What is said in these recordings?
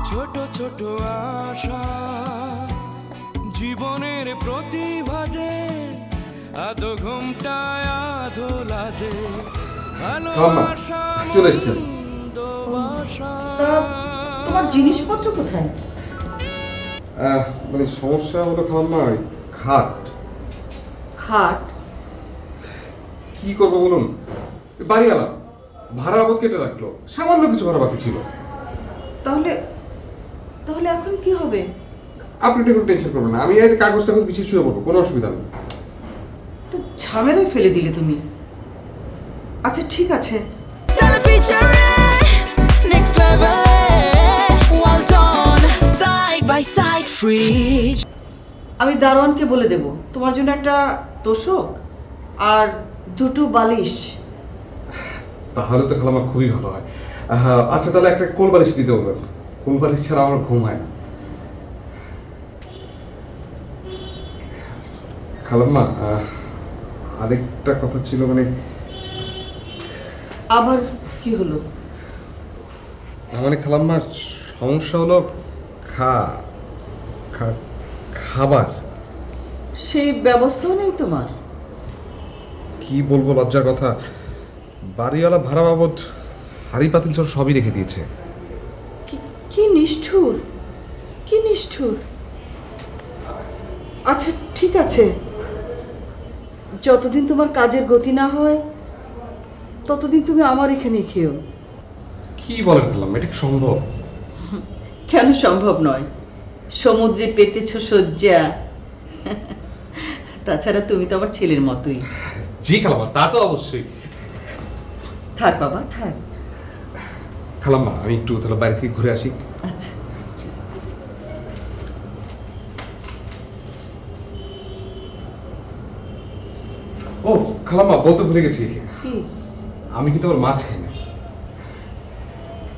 ছোট ছোট আশা জীবনের প্রতিভা যে আধো ঘুমটায় আধো লাজে ভালোবাসা চলে এসছেন। তা তোমার জিনিসপত্র কোথায়? মানে সমস্যা হলো খালাম্মা, ওই খাট খাট? কি করবো বলুন, বাড়িওয়ালা ভাড়া বাবদ কেটে রাখলো, সামান্য কিছু ভাড়া বাকি ছিল। তাহলে তাহলে এখন কি হবে? আপনি একটু টেনশন করবেন না, আমি এই কাগজটা এখন পিছিয়ে শুয়ে পড়বো, কোনো অসুবিধা নেই। তো ঝামেলায় ফেলে দিলে তুমি। আচ্ছা ঠিক আছে, Stella featuring next level. Well done, side by side, free. আমি দারোয়ানকে বলে দেব তোমার জন্য একটা তোষক আর দুটো বালিশ। তাহলে তো খালাম্মা খুবই ভালো হয়। আচ্ছা তাহলে একটা কোল বালিশ দিতে বলবেন, কোল বালিশ ছাড়া আমার ঘুম হয় না। খালাম্মা আরেকটা কথা ছিল, মানে আবার কি হলো? মানে খালাম্মার সমস্যা হলো খাবার। সেই ব্যবস্থাও নেই তোমার? কি বলবো, লজ্জার কথা, বাড়িওয়ালা ভাড়া বাবদ হাড়ি পাতিল সব সবই রেখে দিয়েছে। কি নিষ্ঠুর, কি নিষ্ঠুর। আচ্ছা ঠিক আছে, যতদিন তোমার কাজের গতি না হয় ততদিন তুমি আমার এখানে খেও। কি বলেন খালাম্মা, এটা কি সম্ভব? কেন সম্ভব নয়? সমুদ্রে পেতেছ শয্যা, তাছাড়া তুমি তো আমার ছেলের মতোই। জি খালাম্মা, তা তো অবশ্যই। থাক বাবা থাক। খালাম্মা আমি একটু তাহলে বাইরে থেকে ঘুরে আসি। আচ্ছা ও খালাম্মা, বলতে ভুলে গেছি, কি? আমি কিন্তু আবার মাছ খাই না।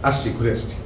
আসছি, ঘুরে আসছি।